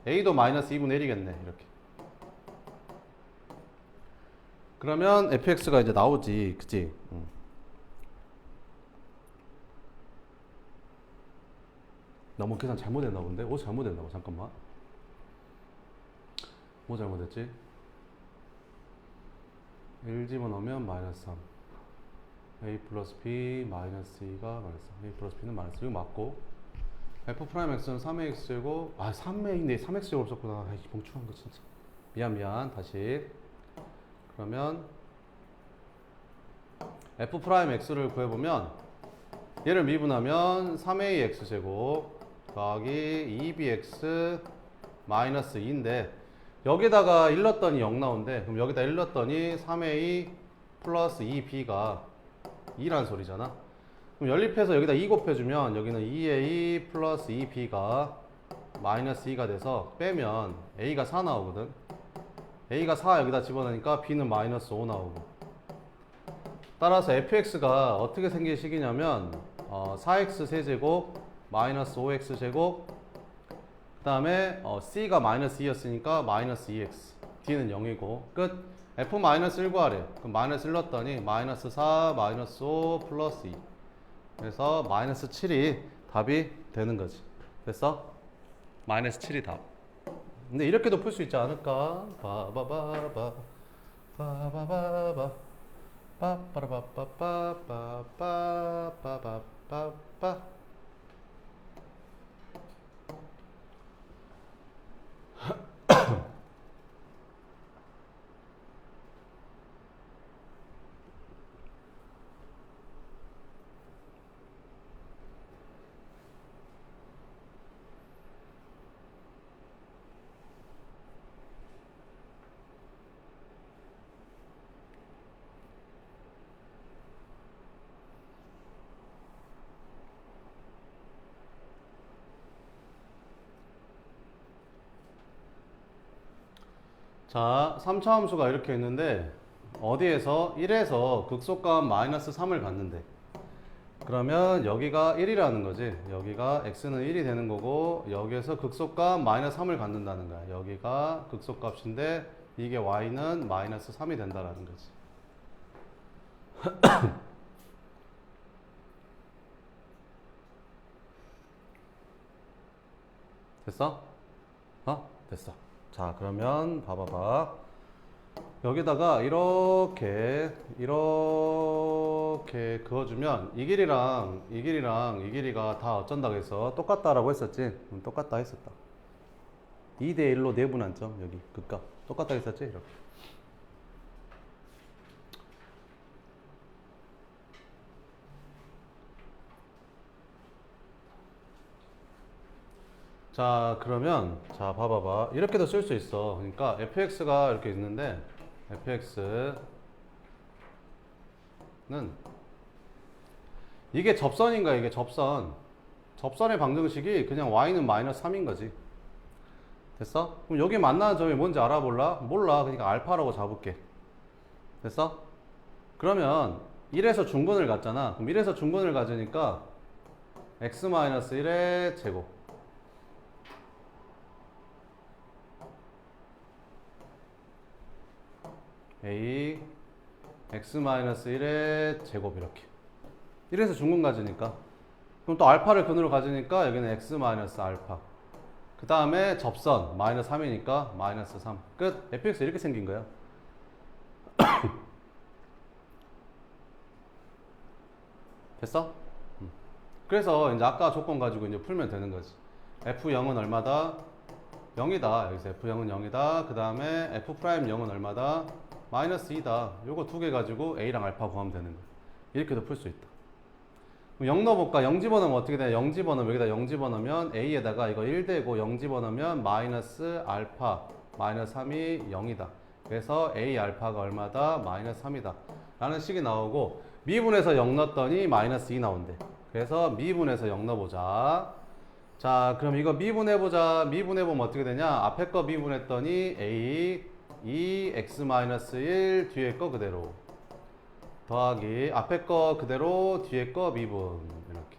a도 마이너스 2분의 1이겠네. 이렇게. 그러면 fx가 이제 나오지. 그치? 나 뭐 계산 잘못했나 본데? 뭐 잘못했나 봐. 잠깐만. 뭐 잘못했지? 1 집어넣으면 마이너스 3. a 플러스 b 마이너스 2가 마이너스 3. a 플러스 b는 마이너스 2. 이거 맞고. f 프라임 x는 3ax 제곱. 아 3a인데 3x 제곱 썼구나. 아이 멍청한 거 진짜. 미안. 다시. 그러면 f 프라임 x를 구해보면 얘를 미분하면 3ax 제곱 더하기 2bx 마이너스 2인데 여기다가 1 넣었더니 0 나온대. 그럼 여기다 1 넣었더니 3a 플러스 2b가 2란 소리잖아. 그럼 연립해서 여기다 2 곱해주면 여기는 2a 플러스 2b가 마이너스 2가 돼서 빼면 a가 4 나오거든. a가 4 여기다 집어넣으니까 b는 마이너스 5 나오고. 따라서 fx가 어떻게 생길 식이냐면 4x 세제곱 마이너스 5x 제곱 그 다음에 c가 마이너스 2였으니까 마이너스 2x d는 0이고 끝. f 마이너스 1 구하래. 그럼 마이너스 1 넣었더니 마이너스 4 마이너스 5 플러스 2 그래서 마이너스 7이 답이 되는 거지. 됐어? 마이너스 7이 답. 근데 이렇게도 풀 수 있지 않을까? 바바바바 바바바바 빠빠라바빠빠빠빠빠빠빠. 자, 3차 함수가 이렇게 있는데 어디에서 1에서 극속감 마이너스 3을 갖는데 그러면 여기가 1이라는 거지. 여기가 x는 1이 되는 거고 여기에서 극속감 마이너스 3을 갖는다는 거야. 여기가 극속값인데 이게 y는 마이너스 3이 된다라는 거지. 됐어? 됐어. 자, 그러면 봐봐봐. 여기다가 이렇게 그어주면 이 길이랑 이 길이가 다 어쩐다고 해서 똑같다라고 했었지? 똑같다 했었다. 2대 1로 내분한점 여기 극값 똑같다 했었지? 이렇게. 자, 그러면 자 봐봐봐. 이렇게도 쓸 수 있어. 그러니까 fx가 이렇게 있는데 fx는 이게 접선인가? 이게 접선의 방정식이 그냥 y는 마이너스 3인 거지. 됐어? 그럼 여기 만나는 점이 뭔지 알아볼라? 몰라. 그러니까 알파라고 잡을게. 됐어? 그러면 1에서 중근을 갖잖아. 그럼 1에서 중근을 가지니까 x-1의 제곱 a x-1의 제곱 이렇게 1에서 중근 가지니까 그럼 또 알파를 근으로 가지니까 여기는 x-알파 그 다음에 접선 마이너스 3이니까 마이너스 3 끝. fx 이렇게 생긴 거야. 됐어? 그래서 이제 아까 조건 가지고 이제 풀면 되는 거지. f0은 얼마다? 0이다. 여기서 f0은 0이다. 그 다음에 f'0은 얼마다? 마이너스 2다. 요거 두 개 가지고 a랑 알파 구하면 되는 거야. 이렇게도 풀 수 있다. 그럼 0 넣어볼까? 0 집어넣으면 어떻게 되냐? 0 집어넣으면 여기다 0 집어넣으면 a에다가 이거 1 되고 0 집어넣으면 마이너스 알파 마이너스 3이 0이다. 그래서 a 알파가 얼마다? 마이너스 3이다. 라는 식이 나오고 미분해서 0 넣었더니 마이너스 2 나온대. 그래서 미분해서 0 넣어보자. 자, 그럼 이거 미분해보자. 미분해보면 어떻게 되냐? 앞에 거 미분했더니 a 2x-1 뒤에 거 그대로 더하기 앞에 거 그대로 뒤에 거 미분 이렇게.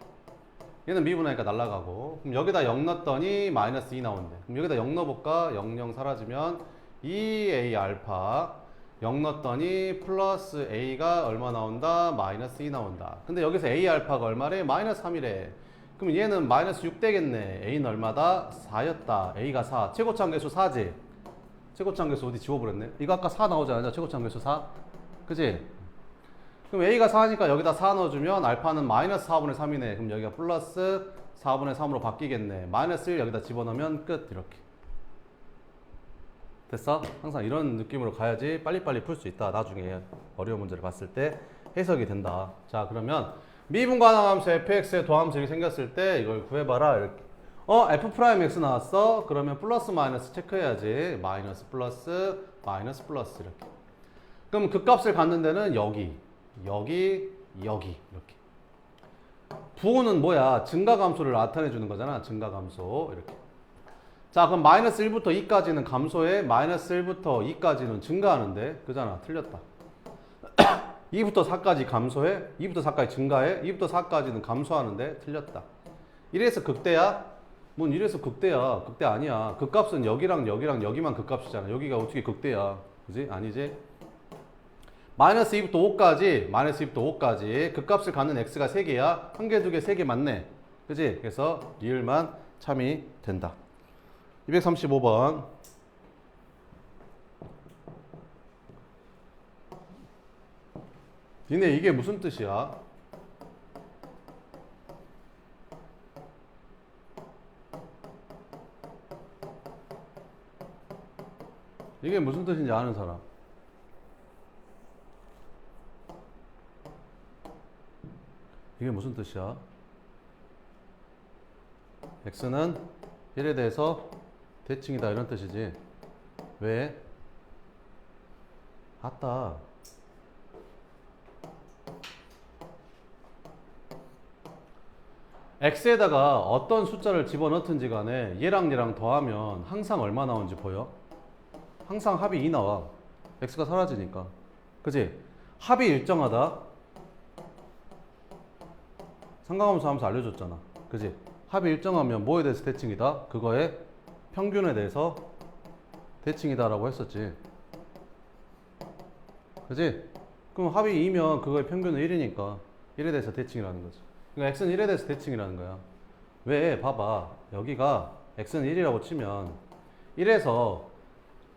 얘는 미분하니까 날라가고 그럼 여기다 0 넣었더니 마이너스 2 나온대. 그럼 여기다 0 넣어볼까? 0, 0 사라지면 2a 알파 0 넣었더니 플러스 a가 얼마 나온다? 마이너스 2 나온다. 근데 여기서 a 알파가 얼마래? 마이너스 3이래. 그럼 얘는 마이너스 6 되겠네. a는 얼마다? 4였다. a가 4. 최고차 계수 4지? 최고차 계수 어디 지워버렸네? 이거 아까 4 나오지 않았냐? 최고차 계수 4? 그지? 그럼 a가 4니까 여기다 4 넣어주면 알파는 마이너스 4분의 3이네. 그럼 여기가 플러스 4분의 3으로 바뀌겠네. 마이너스 1 여기다 집어넣으면 끝. 이렇게. 됐어? 항상 이런 느낌으로 가야지 빨리빨리 풀 수 있다. 나중에 어려운 문제를 봤을 때 해석이 된다. 자, 그러면 미분가능함수 fx의 도함수 이렇게 생겼을 때 이걸 구해봐라. 이렇게. f 프라임 x 나왔어? 그러면 플러스 마이너스 체크해야지. 마이너스 플러스 마이너스 플러스 이렇게. 그럼 그 값을 갖는 데는 여기 이렇게. 부호는 뭐야? 증가감소를 나타내 주는 거잖아. 증가감소 이렇게. 자, 그럼 마이너스 1부터 2까지는 감소해. 마이너스 1부터 2까지는 증가하는데 그잖아. 틀렸다. 2부터 4까지 감소해. 2부터 4까지 증가해. 2부터 4까지는 감소하는데 틀렸다. 이래서 극대야? 뭔 이래서 극대야? 극대 아니야. 극값은 여기랑 여기랑 여기만 극값이잖아. 여기가 어떻게 극대야? 그지? 아니지? 마이너스 2부터 5까지 마이너스 2부터 5까지 극값을 갖는 x가 3개야. 1개, 2개, 3개 맞네. 그지? 그래서 리을만 참이 된다. 235번. 니네 이게 무슨 뜻이야? 이게 무슨 뜻인지 아는 사람? 이게 무슨 뜻이야? x는 1에 대해서 대칭이다 이런 뜻이지. 왜? 아따. x에다가 어떤 숫자를 집어넣든지 간에 얘랑 얘랑 더하면 항상 얼마 나오는지 보여? 항상 합이 2 나와. x가 사라지니까. 그지? 합이 일정하다. 상관함수 하면서 알려줬잖아. 그지? 합이 일정하면 뭐에 대해서 대칭이다? 그거의 평균에 대해서 대칭이다 라고 했었지. 그지? 그럼 합이 2면 그거의 평균은 1이니까 1에 대해서 대칭이라는 거지. 그러니까 x는 1에 대해서 대칭이라는 거야. 왜? 봐봐. 여기가 x는 1이라고 치면 1에서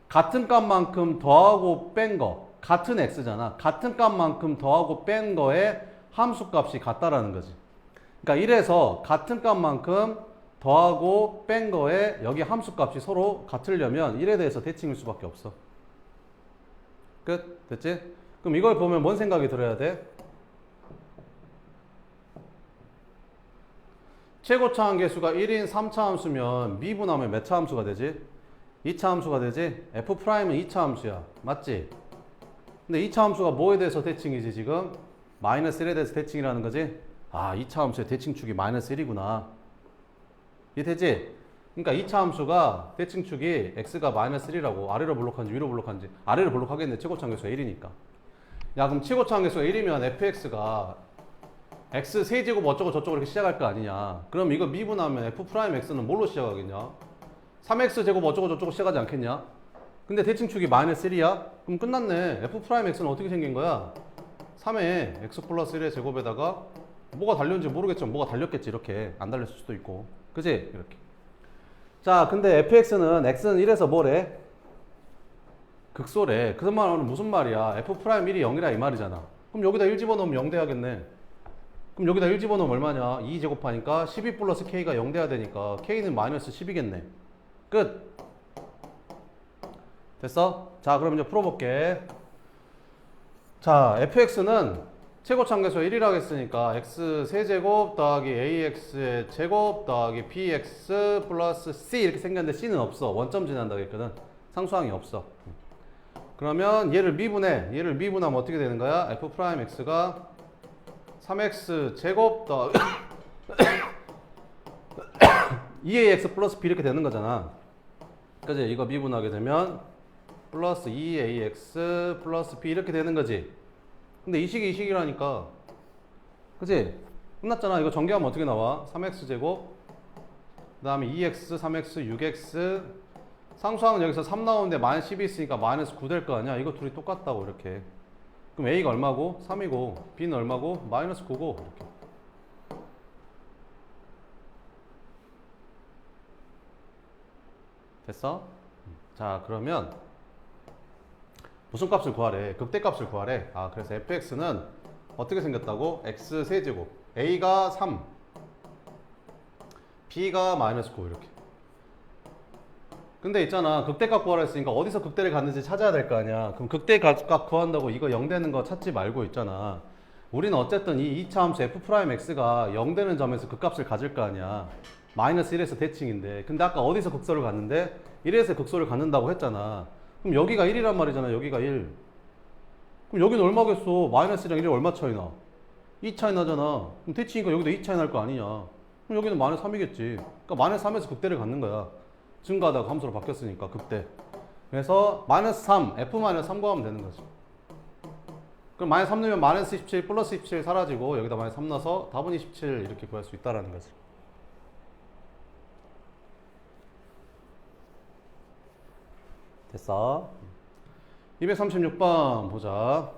같은 값만큼 더하고 뺀 거, 같은 x잖아. 같은 값만큼 더하고 뺀 거에 함수값이 같다라는 거지. 그러니까 1에서 같은 값만큼 더하고 뺀 거에 여기 함수값이 서로 같으려면 1에 대해서 대칭일 수밖에 없어. 끝? 됐지? 그럼 이걸 보면 뭔 생각이 들어야 돼? 최고차 함계수가 1인 3차 함수면 미분하면 몇 차 함수가 되지? 2차 함수가 되지? F'은 2차 함수야. 맞지? 근데 2차 함수가 뭐에 대해서 대칭이지 지금? 마이너스 1에 대해서 대칭이라는 거지? 아, 2차 함수의 대칭축이 마이너스 1이구나. 이해되지? 그러니까 2차 함수가 대칭축이 x가 마이너스 1이라고 아래로 블록한지 위로 블록한지 아래로 블록하겠네. 최고차 함계수가 1이니까. 야, 그럼 최고차 함계수가 1이면 fx가 x 세제곱 어쩌고 저쩌고 이렇게 시작할 거 아니냐. 그럼 이거 미분하면 f'x는 뭘로 시작하겠냐? 3x 제곱 어쩌고 저쩌고 시작하지 않겠냐? 근데 대칭축이 마이너스 1이야? 그럼 끝났네. f'x는 어떻게 생긴 거야? 3에 x 플러스 1의 제곱에다가 뭐가 달렸는지 모르겠지만 뭐가 달렸겠지. 이렇게 안 달렸을 수도 있고. 그지? 이렇게. 자, 근데 fx는 x는 1에서 뭐래? 극소래. 그 말은 무슨 말이야? f'1이 0이라 이 말이잖아. 그럼 여기다 1 집어넣으면 0 돼야겠네. 그럼 여기다 1 집어넣으면 얼마냐? 2 제곱하니까 12 플러스 k가 0 돼야 되니까 k는 마이너스 10이겠네. 끝. 됐어? 자, 그럼 이제 풀어볼게. 자, fx는 최고차 함계수 1이라고 했으니까 x 세제곱 더하기 ax의 제곱 더하기 bx 플러스 c 이렇게 생겼는데 c는 없어. 원점 지난다고 했거든. 상수항이 없어. 그러면 얘를 미분해. 얘를 미분하면 어떻게 되는 거야? f'x가 3x 제곱 더하기 2ax 플러스 b 이렇게 되는 거잖아. 그지? 이거 미분하게 되면 플러스 2ax 플러스 b 이렇게 되는 거지. 근데 이 식이 이 식이라니까. 그지? 끝났잖아. 이거 전개하면 어떻게 나와? 3x 제곱 그 다음에 2x, 3x, 6x 상수항은 여기서 3 나오는데 마이너스 10이 있으니까 마이너스 9 될 거 아니야. 이거 둘이 똑같다고 이렇게. 그럼 a가 얼마고? 3이고 b는 얼마고? 마이너스 9고 이렇게. 됐어? 자, 그러면 무슨 값을 구하래? 극대값을 구하래. 아, 그래서 fx는 어떻게 생겼다고? x 세제곱. a가 3, b가 마이너스 9 이렇게. 근데 있잖아, 극대값 구하라 했으니까 어디서 극대를 갖는지 찾아야 될 거 아니야. 그럼 극대값 구한다고 이거 0 되는 거 찾지 말고 있잖아. 우리는 어쨌든 이 2차 함수 f'x가 0 되는 점에서 극값을 가질 거 아니야. 마이너스 1에서 대칭인데. 근데 아까 어디서 극소를 갖는데? 1에서 극소를 갖는다고 했잖아. 그럼 여기가 1이란 말이잖아. 여기가 1. 그럼 여기는 얼마겠어? 마이너스 1이랑 1이 얼마 차이 나? 2 차이 나잖아. 그럼 대칭이니까 여기도 2 차이 날 거 아니냐. 그럼 여기는 마이너스 3이겠지. 그러니까 마이너스 3에서 극대를 갖는 거야. 증가하다가 함수로 바뀌었으니까 극대. 그래서 마이너스 3, f-3 구하면 되는 거지. 그럼 마이너스 3 넣으면 마이너스 27 플러스 27 사라지고 여기다 마이너스 3 넣어서 답은 27 이렇게 구할 수 있다라는 거지. 됐어. 236번 보자.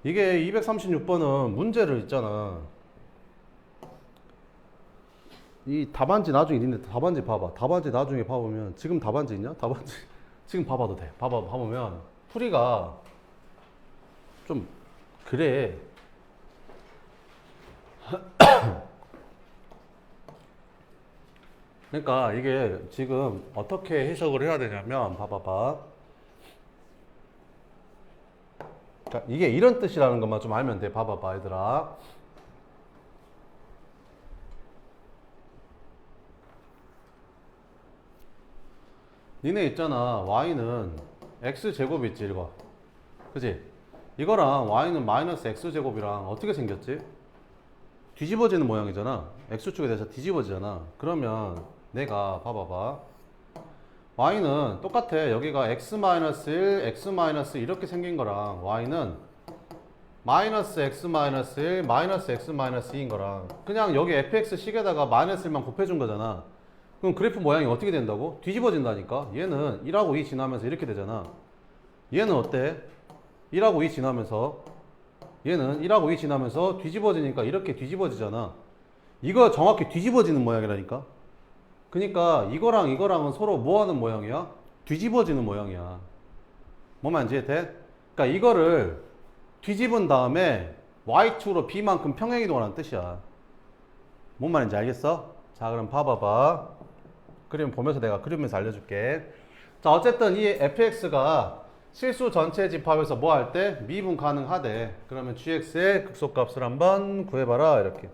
이게 236번은 문제를 있잖아. 이 답안지 나중에 있는데 답안지 봐봐. 답안지 나중에 봐보면 지금 답안지 있냐? 답안지 지금 봐봐도 돼. 봐보면 풀이가 좀 그래. 그러니까 이게 지금 어떻게 해석을 해야 되냐면 봐봐봐. 그러니까 이게 이런 뜻이라는 것만 좀 알면 돼. 봐봐봐 얘들아. 니네 있잖아. y는 x제곱 있지 이거. 그지? 이거랑 y는 마이너스 x제곱이랑 어떻게 생겼지? 뒤집어지는 모양이잖아. x축에 대해서 뒤집어지잖아. 그러면 내가 봐봐봐. y는 똑같아. 여기가 x-1, x- 이렇게 생긴 거랑 y는 마이너스 x-1, 마이너스 x-2인 거랑 그냥 여기 fx 식에다가 마이너스 1만 곱해준 거잖아. 그럼 그래프 모양이 어떻게 된다고? 뒤집어진다니까. 얘는 1하고 2 지나면서 이렇게 되잖아. 얘는 어때? 1하고 2 지나면서 얘는 1하고 2 지나면서 뒤집어지니까 이렇게 뒤집어지잖아. 이거 정확히 뒤집어지는 모양이라니까. 그러니까 이거랑 이거랑은 서로 뭐 하는 모양이야? 뒤집어지는 모양이야. 뭔 말인지 이해돼? 그러니까 이거를 뒤집은 다음에 y축으로 b만큼 평행이동하는 뜻이야. 뭔 말인지 알겠어? 자, 그럼 봐봐봐. 그림 보면서 내가 그리면서 알려줄게. 자, 어쨌든 이 fx가 실수 전체 집합에서 뭐 할 때 미분 가능하대. 그러면 gx의 극소값을 한번 구해봐라 이렇게.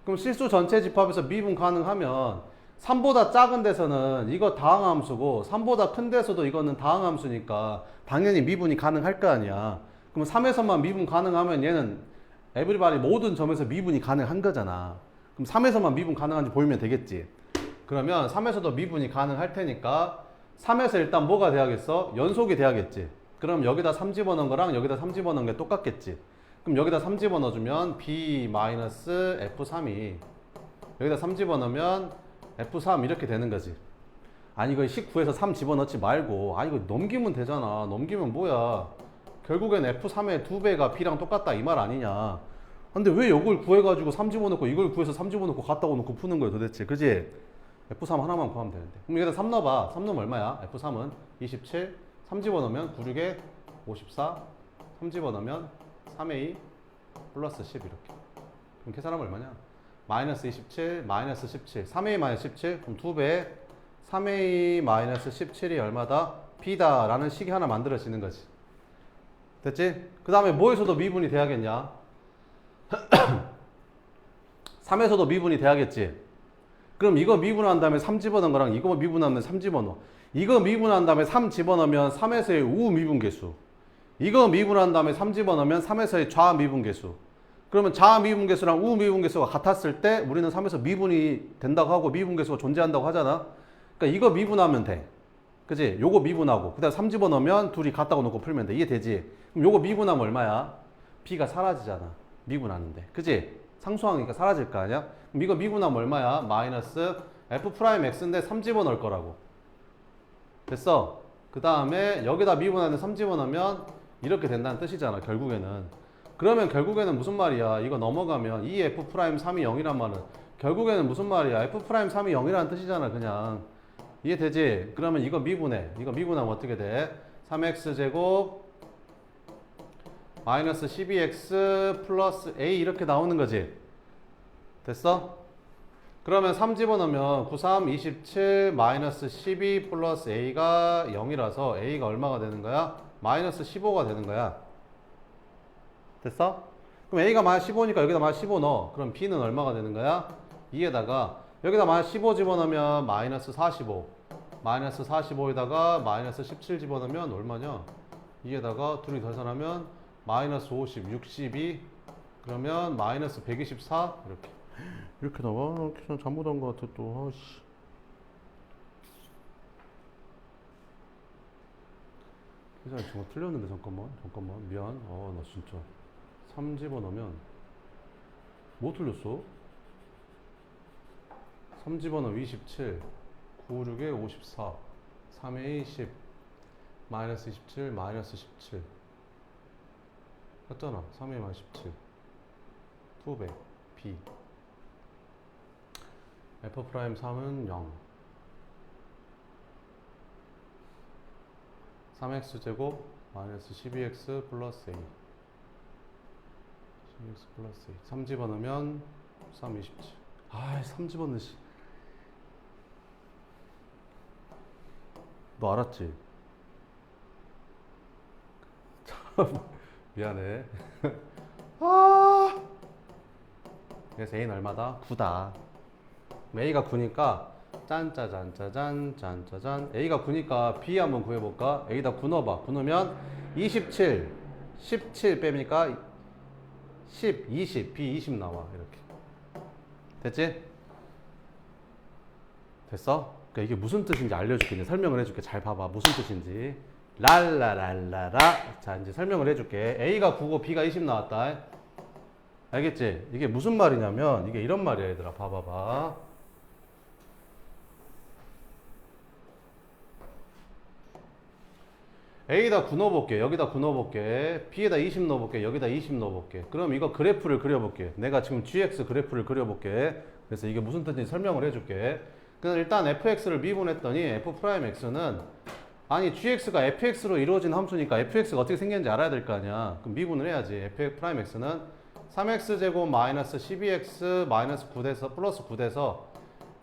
그럼 실수 전체 집합에서 미분 가능하면 3보다 작은 데서는 이거 다항함수고 3보다 큰 데서도 이거는 다항함수니까 당연히 미분이 가능할 거 아니야. 그럼 3에서만 미분 가능하면 얘는 에브리바디 모든 점에서 미분이 가능한 거잖아. 그럼 3에서만 미분 가능한지 보이면 되겠지. 그러면 3에서도 미분이 가능할 테니까 3에서 일단 뭐가 돼야겠어? 연속이 돼야겠지. 그럼 여기다 3 집어넣은 거랑 여기다 3 집어넣은 게 똑같겠지. 그럼 여기다 3 집어넣어주면 b-f3이 여기다 3 집어넣으면 f3 이렇게 되는 거지. 아니 이거 19에서 3 집어넣지 말고 이거 넘기면 되잖아. 넘기면 뭐야? 결국엔 f3의 2배가 b랑 똑같다 이 말 아니냐. 근데 왜 이걸 구해가지고 3 집어넣고 이걸 구해서 3 집어넣고 갖다 놓고 푸는 거야 도대체. 그지? F3 하나만 구하면 되는데. 그럼 여기다 3 넣어봐. 3 넣으면 얼마야? F3은 27, 3 집어넣으면 9, 6에 54, 3 집어넣으면 3A 플러스 10 이렇게. 그럼 계산하면 얼마냐? 마이너스 27, 마이너스 17, 3A 마이너스 17, 그럼 2배 3A 마이너스 17이 얼마다? B다 라는 식이 하나 만들어지는 거지. 됐지? 그 다음에 뭐에서도 미분이 돼야겠냐? 3에서도 미분이 돼야겠지. 그럼 이거 미분한 다음에 3 집어넣은 거랑 이거 미분하면 3 집어넣어. 이거 미분한 다음에 3 집어넣으면 3에서의 우미분계수. 이거 미분한 다음에 3 집어넣으면 3에서의 좌미분계수. 그러면 좌미분계수랑 우미분계수가 같았을 때 우리는 3에서 미분이 된다고 하고 미분계수가 존재한다고 하잖아. 그러니까 이거 미분하면 돼. 그지? 요거 미분하고 그 다음 3 집어넣으면 둘이 같다고 놓고 풀면 돼. 이해되지? 그럼 요거 미분하면 얼마야? B가 사라지잖아. 미분하는데. 그지? 상수항이니까 사라질 거 아니야? 그럼 이거 미분하면 얼마야? 마이너스 F'X인데 3 집어넣을 거라고. 됐어? 그 다음에 여기다 미분하는데 3 집어넣으면 이렇게 된다는 뜻이잖아. 결국에는. 그러면 결국에는 무슨 말이야? 이거 넘어가면 이 F'X이 0이란 말은 결국에는 무슨 말이야? F'X이 0이라는 뜻이잖아. 그냥 이해되지? 그러면 이거 미분해. 이거 미분하면 어떻게 돼? 3x제곱 마이너스 12x 플러스 a 이렇게 나오는 거지. 됐어? 그러면 3 집어넣으면 9, 3, 27 마이너스 12 플러스 a가 0이라서 a가 얼마가 되는 거야? 마이너스 15가 되는 거야. 됐어? 그럼 a가 마이너스 15니까 여기다 마이너스 15 넣어. 그럼 b는 얼마가 되는 거야? 2에다가 여기다 마이너스 15 집어넣으면 마이너스 45. 마이너스 45에다가 마이너스 17 집어넣으면 얼마냐? 2에다가 둘이 계산하면 마이너스 50, 62. 그러면 마이너스 124. 이렇게 나와. 계산 잘못한 것 같아 또. 아씨. 계산이 정말 틀렸는데 잠깐만 미안. 나 진짜 3 집어넣으면 뭐 틀렸어? 3 집어넣으면 27 9, 6에 54 3에 10 마이너스 27 마이너스 17 했잖아. 3에 마이너스 17 200 B F'3은 0 3x제곱 마이너스 12x 플러스 a 12x 플러스 a 3 집어넣으면 3, 27 3 집어넣으 너 알았지? 미안해. 그래서 a는 얼마다? 9다. a가 9니까 짠짜잔짜잔 짠짜잔 a가 9니까 b 한번 구해볼까? a다 9 넣어봐. 9 넣으면 27 17 빼니까 10 20 b 20 나와. 이렇게 됐지? 됐어? 그러니까 이게 무슨 뜻인지 알려줄게. 이제 설명을 해줄게. 잘 봐봐. 무슨 뜻인지. 랄라랄라라. 자, 이제 설명을 해줄게. a가 9고 b가 20 나왔다. 알겠지? 이게 무슨 말이냐면 이게 이런 말이야 얘들아. 봐봐봐. a에다 9 넣어볼게. 여기다 9 넣어볼게. b에다 20 넣어볼게. 여기다 20 넣어볼게. 그럼 이거 그래프를 그려볼게. 내가 지금 gx 그래프를 그려볼게. 그래서 이게 무슨 뜻인지 설명을 해줄게. 그래서 일단 fx를 미분했더니 f'x는 아니 gx가 fx로 이루어진 함수니까 fx가 어떻게 생겼는지 알아야 될 거 아니야. 그럼 미분을 해야지. f'x는 3x제곱 마이너스 12x 마이너스 9돼서 플러스 9돼서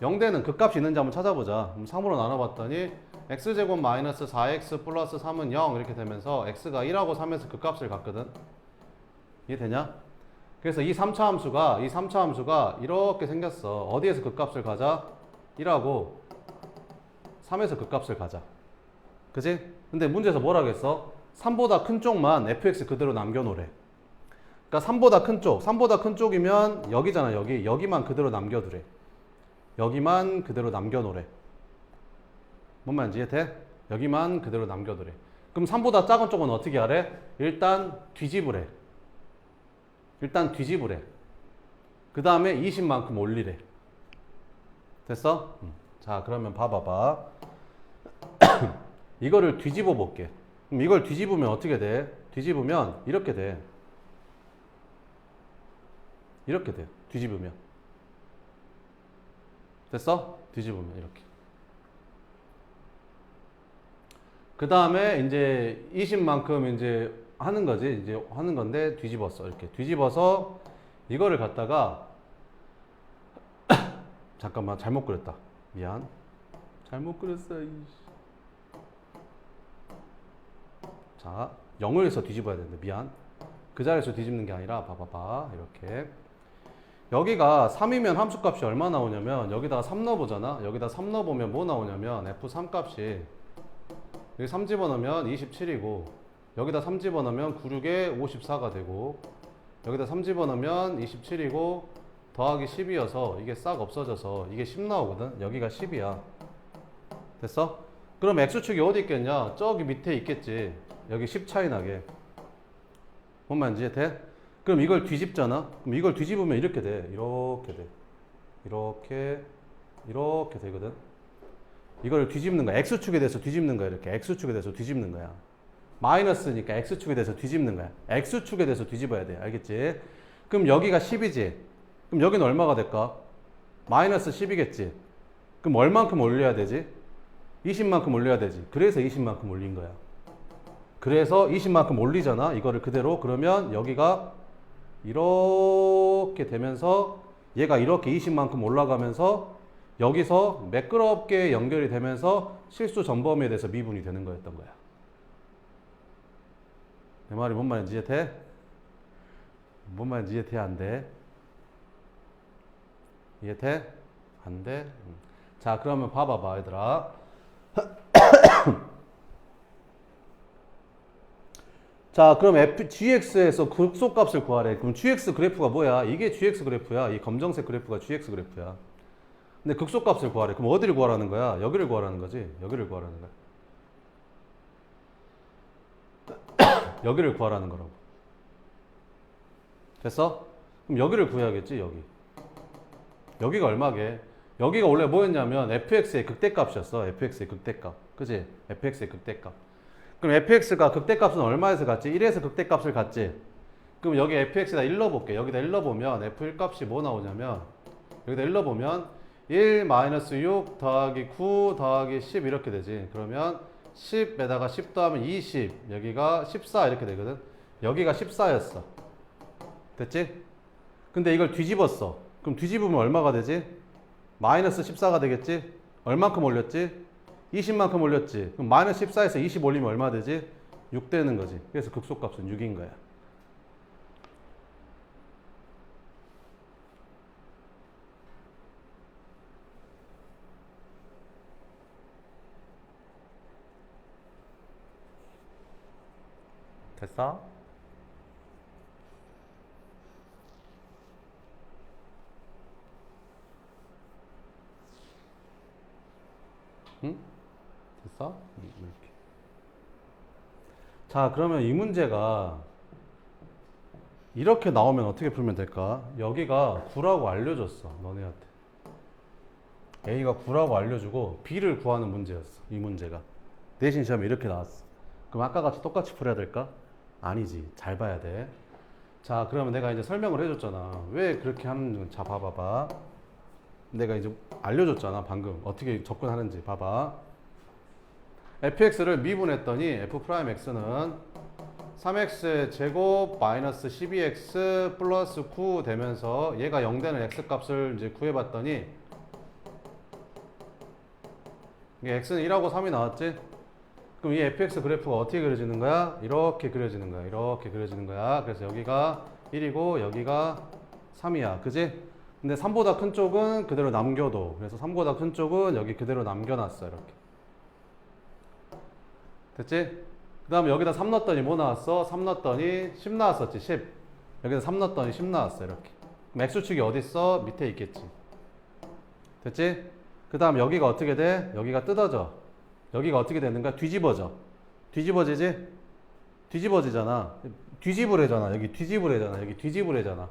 0대는 극값이 있는지 한번 찾아보자. 그럼 3으로 나눠봤더니 x제곱 마이너스 4x 플러스 3은 0 이렇게 되면서 x가 1하고 3에서 극값을 갖거든. 이해되냐? 그래서 이 3차 함수가 이렇게 생겼어. 어디에서 극값을 가자? 1하고 3에서 극값을 가자. 그치? 근데 문제에서 뭐라겠어? 3보다 큰 쪽만 fx 그대로 남겨놓으래. 그러니까 3보다 큰 쪽이면 여기잖아. 여기만 그대로 남겨두래. 여기만 그대로 남겨놓으래. 뭔 말인지 이해돼? 여기만 그대로 남겨두래. 그럼 3보다 작은 쪽은 어떻게 하래? 일단 뒤집으래. 그 다음에 20만큼 올리래. 됐어? 자, 그러면 봐봐봐. 이거를 뒤집어 볼게. 그럼 이걸 뒤집으면 어떻게 돼? 뒤집으면 이렇게 돼. 뒤집으면. 됐어? 뒤집으면 이렇게. 그 다음에 이제 20만큼 이제 하는 거지. 이제 하는 건데 뒤집었어. 이렇게 뒤집어서 이거를 갖다가 잠깐만 잘못 그렸다. 미안. 잘못 그렸어. 자, 0을 해서 뒤집어야 되는데 미안. 그 자리에서 뒤집는 게 아니라 봐봐봐. 이렇게. 여기가 3이면 함수값이 얼마 나오냐면 여기다가 3 넣어보잖아. 여기다 3 넣어보면 뭐 나오냐면 f3 값이 여기 3 집어넣으면 27이고 여기다 3 집어넣으면 9, 6에 54가 되고 여기다 3 집어넣으면 27이고 더하기 10이어서 이게 싹 없어져서 이게 10 나오거든. 여기가 10이야. 됐어? 그럼 x축이 어디 있겠냐? 저기 밑에 있겠지. 여기 10 차이 나게. 뭔 말인지 이해돼? 그럼 이걸 뒤집잖아. 그럼 이걸 뒤집으면 이렇게 돼. 이렇게 돼. 이렇게 되거든. 이걸 뒤집는 거야. x축에 대해서 뒤집는 거야. 이렇게 x축에 대해서 뒤집는 거야. 마이너스니까 x축에 대해서 뒤집는 거야. x축에 대해서 뒤집어야 돼. 알겠지? 그럼 여기가 10이지. 그럼 여기는 얼마가 될까? 마이너스 10이겠지. 그럼 얼만큼 올려야 되지? 20만큼 올려야 되지. 그래서 20만큼 올린 거야. 그래서 20만큼 올리잖아. 이거를 그대로. 그러면 여기가 이렇게 되면서 얘가 이렇게 20만큼 올라가면서 여기서 매끄럽게 연결이 되면서 실수 전범위에 대해서 미분이 되는 거였던 거야. 내 말이 뭔 말인지 이해돼? 뭔 말인지 이해돼? 안 돼? 이해돼? 안 돼? 자, 그러면 봐봐봐, 얘들아. 자, 그럼 gx에서 극소값을 구하래. 그럼 gx 그래프가 뭐야? 이게 gx 그래프야. 이 검정색 그래프가 gx 그래프야. 근데 극소값을 구하래. 그럼 어디를 구하라는 거야? 여기를 구하라는 거지. 여기를 구하라는 거야. 여기를 구하라는 거라고. 됐어? 그럼 여기를 구해야겠지, 여기. 여기가 얼마게? 여기가 원래 뭐였냐면 fx의 극대값이었어. fx의 극대값. 그지? fx의 극대값. 그럼 fx가 극대값은 얼마에서 갔지? 1에서 극대값을 갔지? 그럼 여기 fx에다 1 넣어볼게. 여기다 1 넣어보면 f1 값이 뭐 나오냐면 여기다 1 넣어보면 1-6 더하기 9 더하기 10 이렇게 되지. 그러면 10에다가 10 더하면 20 여기가 14 이렇게 되거든. 여기가 14였어. 됐지? 근데 이걸 뒤집었어. 그럼 뒤집으면 얼마가 되지? 마이너스 14가 되겠지? 얼만큼 올렸지? 20만큼 올렸지? 그럼 마이너스 14에서 20 올리면 얼마 되지? 6 되는 거지. 그래서 극소값은 6인 거야. 됐어? 응? 됐어? 이렇게. 자, 그러면 이 문제가 이렇게 나오면 어떻게 풀면 될까? 여기가 9라고 알려줬어, 너네한테. A가 9라고 알려주고 B를 구하는 문제였어, 이 문제가. 내신 시험에 이렇게 나왔어. 그럼 아까 같이 똑같이 풀어야 될까? 아니지, 잘 봐야 돼. 자, 그러면 내가 이제 설명을 해줬잖아. 왜 그렇게 하는지. 자, 봐봐봐. 내가 이제 알려줬잖아, 방금. 어떻게 접근하는지 봐봐. fx를 미분했더니 f'x는 3x 제곱 마이너스 12x 플러스 9 되면서 얘가 0 되는 x값을 이제 구해봤더니 이게 x는 1하고 3이 나왔지? 그럼 이 fx 그래프가 어떻게 그려지는 거야? 이렇게 그려지는 거야. 이렇게 그려지는 거야. 그래서 여기가 1이고 여기가 3이야. 그지? 근데 3보다 큰 쪽은 그대로 남겨둬. 그래서 3보다 큰 쪽은 여기 그대로 남겨놨어. 이렇게. 됐지? 그 다음에 여기다 3 넣었더니 뭐 나왔어? 3 넣었더니 10 나왔었지. 10. 여기다 3 넣었더니 10 나왔어. 이렇게. 그럼 x축이 어디 있어? 밑에 있겠지. 됐지? 그 다음 여기가 어떻게 돼? 여기가 뜯어져. 여기가 어떻게 되는가? 뒤집어져. 뒤집어지지? 뒤집어지잖아. 뒤집으래잖아. 여기 뒤집으래잖아. 여기 뒤집으래잖아.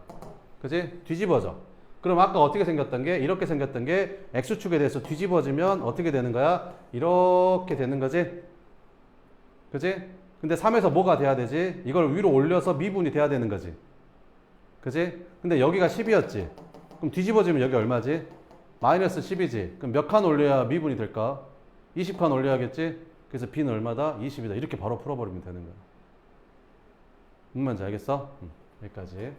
그치? 뒤집어져. 그럼 아까 어떻게 생겼던 게? 이렇게 생겼던 게 x축에 대해서 뒤집어지면 어떻게 되는 거야? 이렇게 되는 거지? 그치? 근데 3에서 뭐가 돼야 되지? 이걸 위로 올려서 미분이 돼야 되는 거지. 그치? 근데 여기가 10이었지? 그럼 뒤집어지면 여기 얼마지? 마이너스 10이지? 그럼 몇 칸 올려야 미분이 될까? 20칸 올려야겠지? 그래서 b는 얼마다? 20이다. 이렇게 바로 풀어버리면 되는 거야. 뭔 말인지 알겠어? 여기까지.